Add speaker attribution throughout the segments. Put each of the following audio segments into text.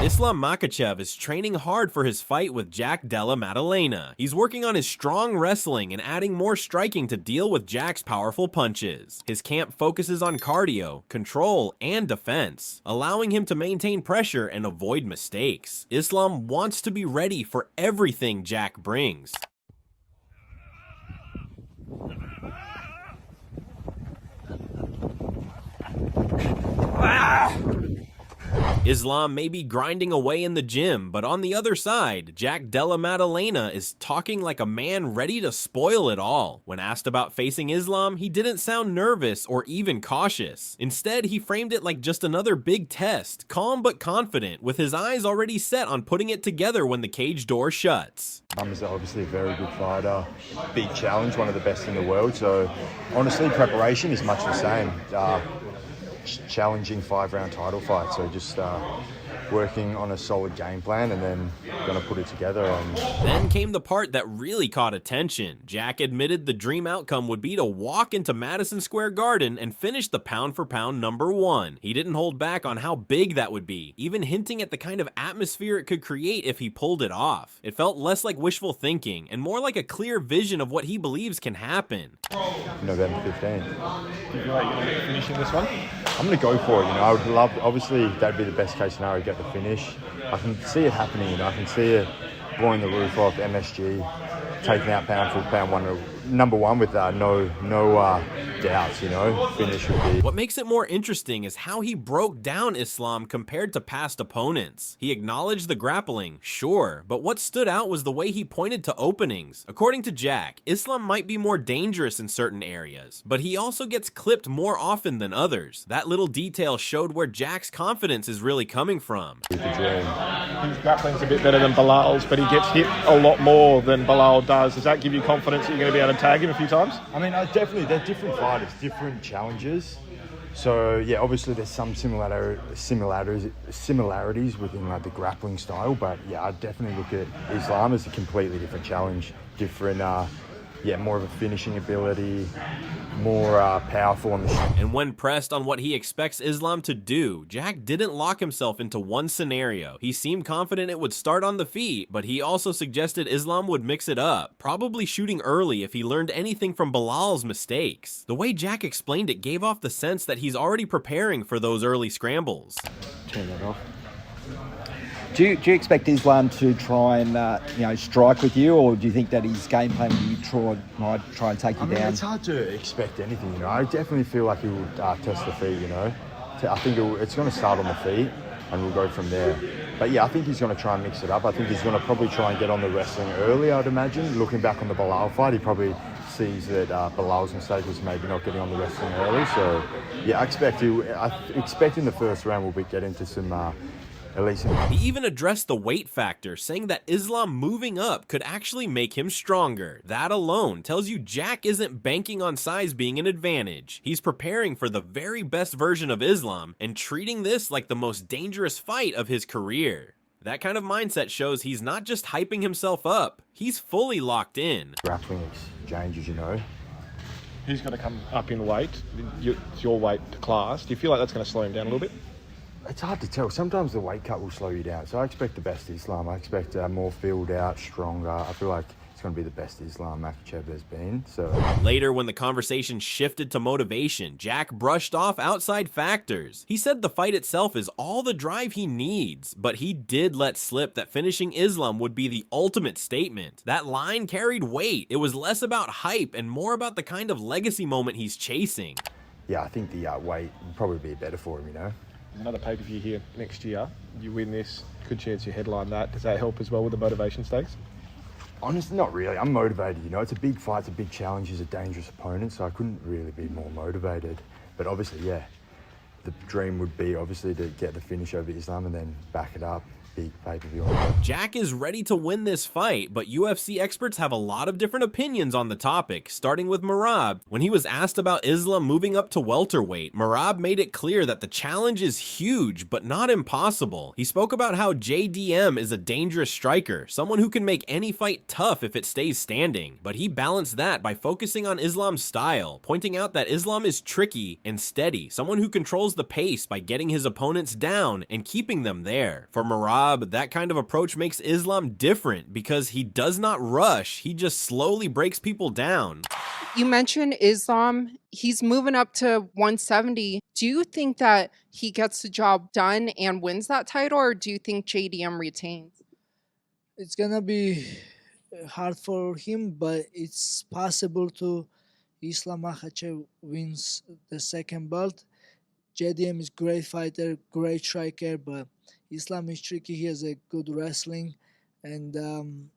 Speaker 1: Islam Makhachev is training hard for his fight with Jack Della Maddalena. He's working on his strong wrestling and adding more striking to deal with Jack's powerful punches. His camp focuses on cardio, control, and defense, allowing him to maintain pressure and avoid mistakes. Islam wants to be ready for everything Jack brings. Islam may be grinding away in the gym, but on the other side, Jack Della Maddalena is talking like a man ready to spoil it all. When asked about facing Islam, he didn't sound nervous or even cautious. Instead, he framed it like just another big test, calm but confident, with his eyes already set on putting it together when the cage door shuts.
Speaker 2: Is obviously a very good fighter, big challenge, one of the best in the world, so honestly preparation is much the same. Challenging 5-round title fight, so just working on a solid game plan and then gonna put it together.
Speaker 1: Then came the part that really caught attention. Jack admitted the dream outcome would be to walk into Madison Square Garden and finish the pound-for-pound #1. He didn't hold back on how big that would be, even hinting at the kind of atmosphere it could create if he pulled it off. It felt less like wishful thinking and more like a clear vision of what he believes can happen.
Speaker 2: November 15th.
Speaker 3: Do you feel like you're going to be finishing this one?
Speaker 2: I'm going to go for it, I would love, obviously that'd be the best case scenario, get the finish. I can see it happening, I can see it blowing the roof off, MSG, taking out pound for pound #1 with no doubts, finish would be.
Speaker 1: What makes it more interesting is how he broke down Islam compared to past opponents. He acknowledged the grappling, sure, but what stood out was the way he pointed to openings. According to Jack, Islam might be more dangerous in certain areas, but he also gets clipped more often than others. That little detail showed where Jack's confidence is really coming from.
Speaker 2: His
Speaker 3: grappling's a bit better than Bilal's, but he gets hit a lot more than Bilal does. Does that give you confidence that you're going to be able to tag him a few times?
Speaker 2: I mean, definitely, they're different fighters, different challenges. So yeah, obviously there's some similarities within like the grappling style, but yeah, I definitely look at Islam as a completely different challenge, different, more of a finishing ability, more powerful on the
Speaker 1: And when pressed on what he expects Islam to do, Jack didn't lock himself into one scenario. He seemed confident it would start on the feet, but he also suggested Islam would mix it up, probably shooting early if he learned anything from Bilal's mistakes. The way Jack explained it gave off the sense that he's already preparing for those early scrambles.
Speaker 2: Turn that off.
Speaker 4: Do you expect Islam to try and strike with you, or do you think that his game plan might try and take you down?
Speaker 2: It's hard to expect anything. I definitely feel like he will test the feet. I think it's going to start on the feet, and we'll go from there. But yeah, I think he's going to try and mix it up. I think he's going to probably try and get on the wrestling early. I'd imagine. Looking back on the Bilal fight, he probably sees that Bilal's mistake was maybe not getting on the wrestling early. So yeah, I expect in the first round we'll be getting to some.
Speaker 1: He even addressed the weight factor, saying that Islam moving up could actually make him stronger. That alone tells you Jack isn't banking on size being an advantage. He's preparing for the very best version of Islam and treating this like the most dangerous fight of his career. That kind of mindset shows he's not just hyping himself up, he's fully locked in.
Speaker 2: Grappling exchanges,
Speaker 3: He's going to come up in weight. It's your weight class. Do you feel like that's going to slow him down a little bit?
Speaker 2: It's hard to tell. Sometimes the weight cut will slow you down. So I expect the best Islam. I expect more filled out, stronger. I feel like it's going to be the best Islam Makhachev has been. So
Speaker 1: later, when the conversation shifted to motivation, Jack brushed off outside factors. He said the fight itself is all the drive he needs, but he did let slip that finishing Islam would be the ultimate statement. That line carried weight. It was less about hype and more about the kind of legacy moment he's chasing.
Speaker 2: Yeah, I think the weight would probably be better for him,
Speaker 3: Another pay-per-view here next year. You win this, good chance you headline that. Does that help as well with the motivation stakes?
Speaker 2: Honestly, not really. I'm motivated, you know. It's a big fight, it's a big challenge, he's a dangerous opponent, so I couldn't really be more motivated. But obviously, yeah, the dream would be obviously to get the finish over Islam and then back it up. Big pay-per-view.
Speaker 1: Jack is ready to win this fight, but UFC experts have a lot of different opinions on the topic, starting with Merab. When he was asked about Islam moving up to welterweight, Merab made it clear that the challenge is huge, but not impossible. He spoke about how JDM is a dangerous striker, someone who can make any fight tough if it stays standing, but he balanced that by focusing on Islam's style, pointing out that Islam is tricky and steady, someone who controls the pace by getting his opponents down and keeping them there. For Merab, that kind of approach makes Islam different because he does not rush, he just slowly breaks people down.
Speaker 5: You mentioned Islam. He's moving up to 170. Do you think that he gets the job done and wins that title, or do you think JDM retains?
Speaker 6: It's gonna be hard for him, but it's possible to Islam Makhachev wins the second belt. JDM is great fighter, great striker, but Islam is tricky. He has a good wrestling, and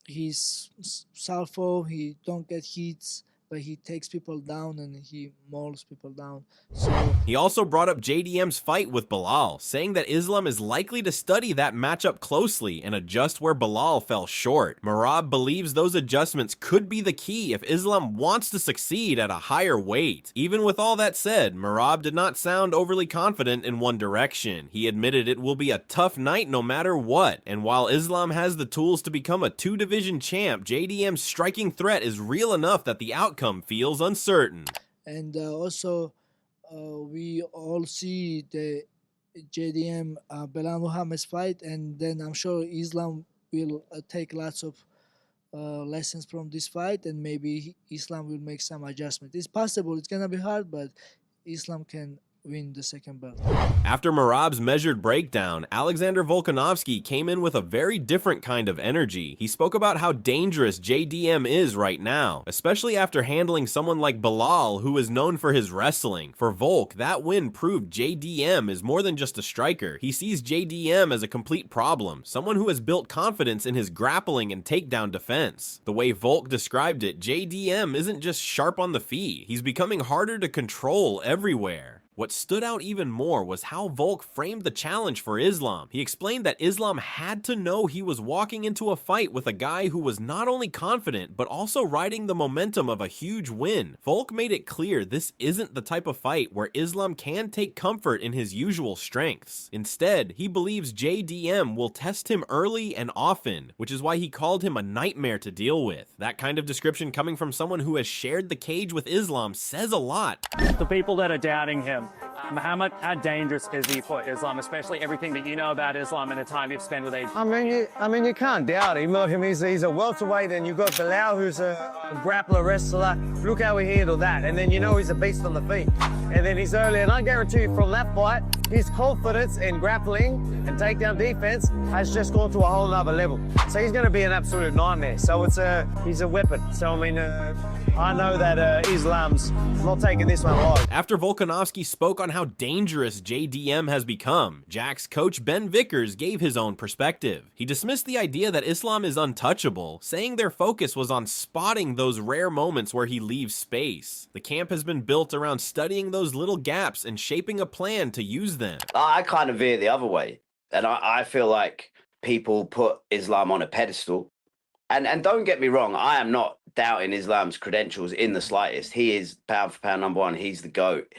Speaker 6: he's southpaw. He don't get hits, but he takes people down and he mauls people down. So
Speaker 1: he also brought up JDM's fight with Bilal, saying that Islam is likely to study that matchup closely and adjust where Bilal fell short. Merab believes those adjustments could be the key if Islam wants to succeed at a higher weight. Even with all that said, Merab did not sound overly confident in one direction. He admitted it will be a tough night no matter what, and while Islam has the tools to become a two-division champ, JDM's striking threat is real enough that the outcome feels uncertain.
Speaker 6: And also, we all see the JDM Belal Muhammad's fight, and then I'm sure Islam will take lots of lessons from this fight, and maybe Islam will make some adjustment. It's possible. It's gonna be hard, but Islam can win the second belt.
Speaker 1: After Merab's measured breakdown, Alexander Volkanovski came in with a very different kind of energy. He spoke about how dangerous JDM is right now, especially after handling someone like Bilal, who is known for his wrestling. For Volk, that win proved JDM is more than just a striker. He sees JDM as a complete problem, someone who has built confidence in his grappling and takedown defense. The way Volk described it, JDM isn't just sharp on the feet, he's becoming harder to control everywhere. What stood out even more was how Volk framed the challenge for Islam. He explained that Islam had to know he was walking into a fight with a guy who was not only confident, but also riding the momentum of a huge win. Volk made it clear this isn't the type of fight where Islam can take comfort in his usual strengths. Instead, he believes JDM will test him early and often, which is why he called him a nightmare to deal with. That kind of description coming from someone who has shared the cage with Islam says a lot.
Speaker 7: The people that are doubting him, Muhammad, how dangerous is he for Islam, especially everything that you know about Islam and the time you've spent with him?
Speaker 8: I mean, you can't doubt him. Look, he's a welterweight, and you've got Bilal, who's a grappler, wrestler. Look how he handled that, and then you know he's a beast on the feet. And then he's early, and I guarantee you from that fight, his confidence in grappling and takedown defense has just gone to a whole nother level. So he's going to be an absolute nightmare. So he's a weapon. So I mean, I know that Islam's not taking this one light.
Speaker 1: After Volkanovski spoke on how dangerous JDM has become, Jack's coach Ben Vickers gave his own perspective. He dismissed the idea that Islam is untouchable, saying their focus was on spotting those rare moments where he leaves space. The camp has been built around studying those little gaps and shaping a plan to use them.
Speaker 9: I kind of veer the other way, and I feel like people put Islam on a pedestal. And don't get me wrong, I am not doubting Islam's credentials in the slightest. He is pound for pound number one. He's the GOAT.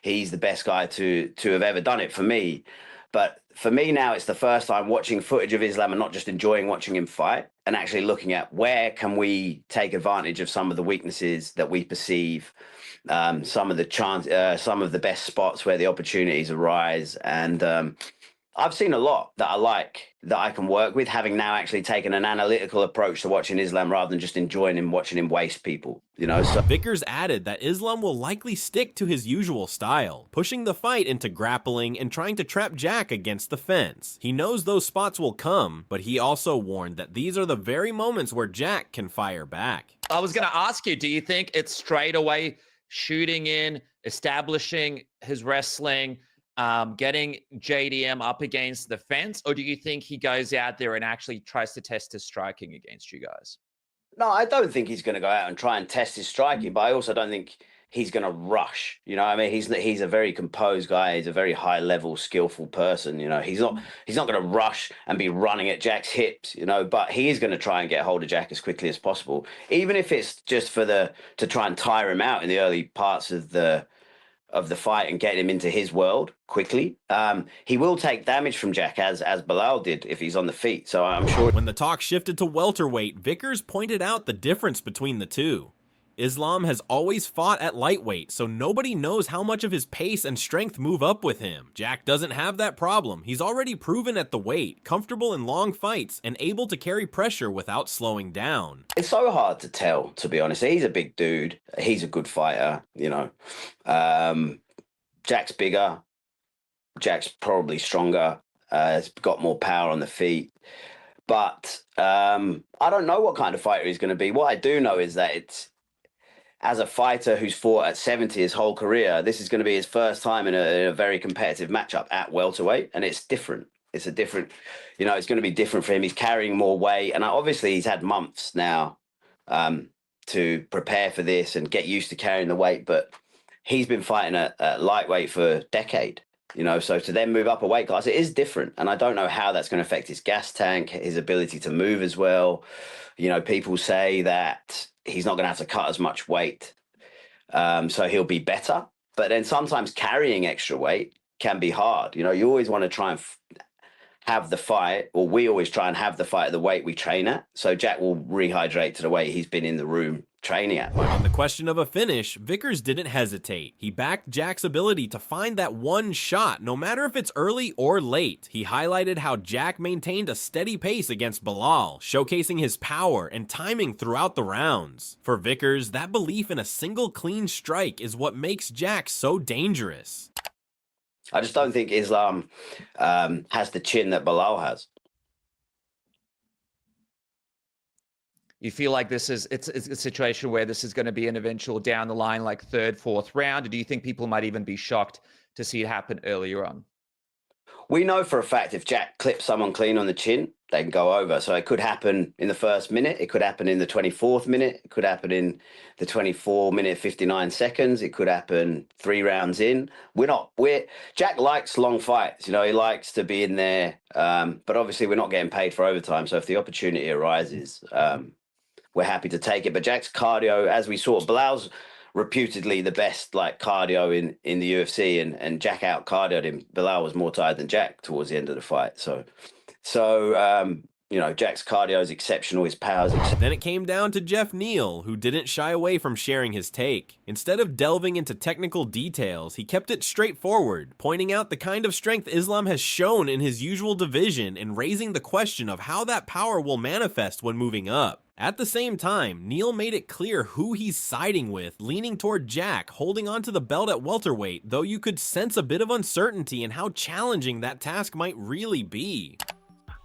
Speaker 9: He's the best guy to have ever done it for me. But for me now, it's the first time watching footage of Islam and not just enjoying watching him fight, and actually looking at where can we take advantage of some of the weaknesses that we perceive, some of the best spots where the opportunities arise. And I've seen a lot that I like, that I can work with, having now actually taken an analytical approach to watching Islam rather than just enjoying him, watching him waste people, you know. So
Speaker 1: Vickers added that Islam will likely stick to his usual style, pushing the fight into grappling and trying to trap Jack against the fence. He knows those spots will come, but he also warned that these are the very moments where Jack can fire back.
Speaker 10: I was going to ask you, do you think it's straight away shooting in, establishing his wrestling, getting JDM up against the fence, or do you think he goes out there and actually tries to test his striking against you guys?
Speaker 9: No, I don't think he's going to go out and try and test his striking, but I also don't think he's going to rush. You know what I mean? He's a very composed guy. He's a very high level, skillful person. You know, he's not going to rush and be running at Jack's hips, you know, but he is going to try and get hold of Jack as quickly as possible, even if it's just to try and tire him out in the early parts of the fight and get him into his world quickly. He will take damage from Jack as Bilal did if he's on the feet. So I'm sure.
Speaker 1: When the talk shifted to welterweight, Vickers pointed out the difference between the two. Islam has always fought at lightweight, so nobody knows how much of his pace and strength move up with him. Jack doesn't have that problem. He's already proven at the weight, comfortable in long fights, and able to carry pressure without slowing down.
Speaker 9: It's so hard to tell, to be honest. He's a big dude. He's a good fighter, you know. Jack's bigger. Jack's probably stronger. He's got more power on the feet. But I don't know what kind of fighter he's going to be. What I do know is that as a fighter who's fought at 70 his whole career, this is going to be his first time in a very competitive matchup at welterweight, and it's different. It's a different, you know, it's going to be different for him. He's carrying more weight, and obviously he's had months now to prepare for this and get used to carrying the weight, but he's been fighting at lightweight for a decade, you know, so to then move up a weight class, it is different, and I don't know how that's going to affect his gas tank, his ability to move as well. You know, people say that he's not going to have to cut as much weight, so he'll be better. But then sometimes carrying extra weight can be hard. You know, you always want to try and have the fight, or we always try and have the fight at the weight we train at. So Jack will rehydrate to the weight he's been in the room training at.
Speaker 1: On the question of a finish, Vickers didn't hesitate. He backed Jack's ability to find that one shot, no matter if it's early or late. He highlighted how Jack maintained a steady pace against Bilal, showcasing his power and timing throughout the rounds. For Vickers, that belief in a single clean strike is what makes Jack so dangerous.
Speaker 9: I just don't think Islam has the chin that Bilal has.
Speaker 10: You feel like it's a situation where this is going to be an eventual down the line, like third, fourth round? Or do you think people might even be shocked to see it happen earlier on?
Speaker 9: We know for a fact if Jack clips someone clean on the chin, they can go over. So it could happen in the first minute. It could happen in the 24th minute. It could happen in the 24-minute, 59 seconds. It could happen 3 rounds in. Jack likes long fights. You know, he likes to be in there. But obviously we're not getting paid for overtime. So if the opportunity arises, we're happy to take it. But Jack's cardio, as we saw, Bilal's reputedly the best like cardio in the UFC, and Jack out cardioed him. Bilal was more tired than Jack towards the end of the fight. So you know, Jack's cardio is exceptional, his power's exceptional.
Speaker 1: Then it came down to Jeff Neal, who didn't shy away from sharing his take. Instead of delving into technical details, he kept it straightforward, pointing out the kind of strength Islam has shown in his usual division and raising the question of how that power will manifest when moving up. At the same time, Neal made it clear who he's siding with, leaning toward Jack, holding onto the belt at welterweight, though you could sense a bit of uncertainty in how challenging that task might really be.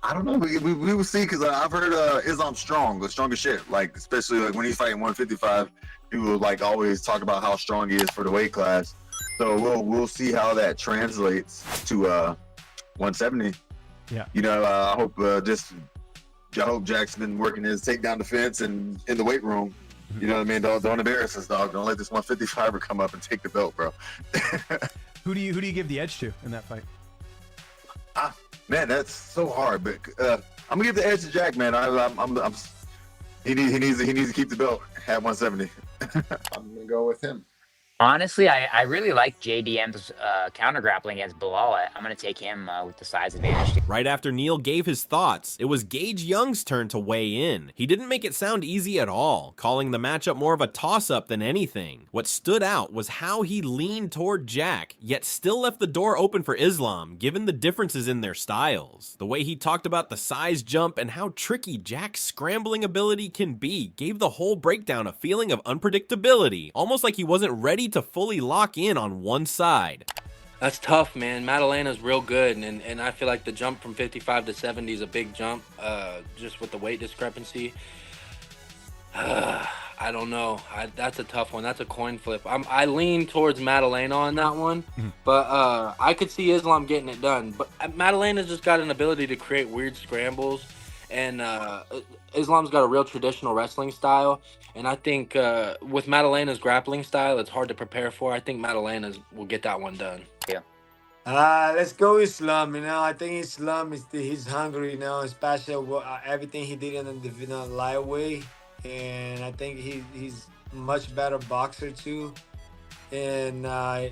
Speaker 11: I don't know. We will see, because I've heard Islam's strong, the strongest shit. Like, especially like when he's fighting 155, people like always talk about how strong he is for the weight class. So we'll see how that translates to 170.
Speaker 3: Yeah.
Speaker 11: You know, I hope Jack's been working his takedown defense and in the weight room. You know what I mean? Don't embarrass us, dog. Don't let this 155er come up and take the belt, bro.
Speaker 12: Who do you give the edge to in that fight?
Speaker 11: Man, that's so hard. But I'm gonna give the edge to Jack, man. He needs to keep the belt at 170. I'm gonna go with him.
Speaker 13: Honestly, I really like JDM's counter grappling against Bilal. I'm going to take him with the size advantage.
Speaker 1: Right after Neal gave his thoughts, it was Gage Young's turn to weigh in. He didn't make it sound easy at all, calling the matchup more of a toss-up than anything. What stood out was how he leaned toward Jack, yet still left the door open for Islam, given the differences in their styles. The way he talked about the size jump and how tricky Jack's scrambling ability can be gave the whole breakdown a feeling of unpredictability, almost like he wasn't ready to fully lock in on one side.
Speaker 14: That's tough, man. Madalena's real good, and I feel like the jump from 55 to 70 is a big jump, just with the weight discrepancy. I don't know. That's a tough one. That's a coin flip. I lean towards Maddalena on that one, but I could see Islam getting it done. But Maddalena's just got an ability to create weird scrambles, and Islam's got a real traditional wrestling style. And I think with Maddalena's grappling style, it's hard to prepare for. I think Maddalena's will get that one done.
Speaker 13: Yeah.
Speaker 15: Let's go Islam. I think Islam he's hungry. Especially everything he did in the light way, and I think he's much better boxer too. And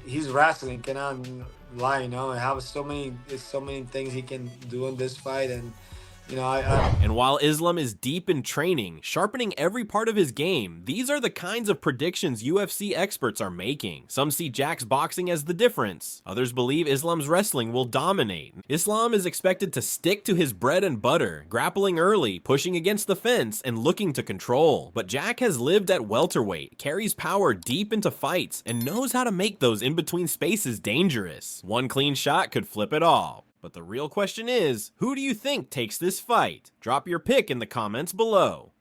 Speaker 15: he's wrestling. Cannot lie. Have so many things he can do in this fight, and
Speaker 1: And while Islam is deep in training, sharpening every part of his game, these are the kinds of predictions UFC experts are making. Some see Jack's boxing as the difference. Others believe Islam's wrestling will dominate. Islam is expected to stick to his bread and butter, grappling early, pushing against the fence, and looking to control. But Jack has lived at welterweight, carries power deep into fights, and knows how to make those in-between spaces dangerous. One clean shot could flip it all. But the real question is, who do you think takes this fight? Drop your pick in the comments below.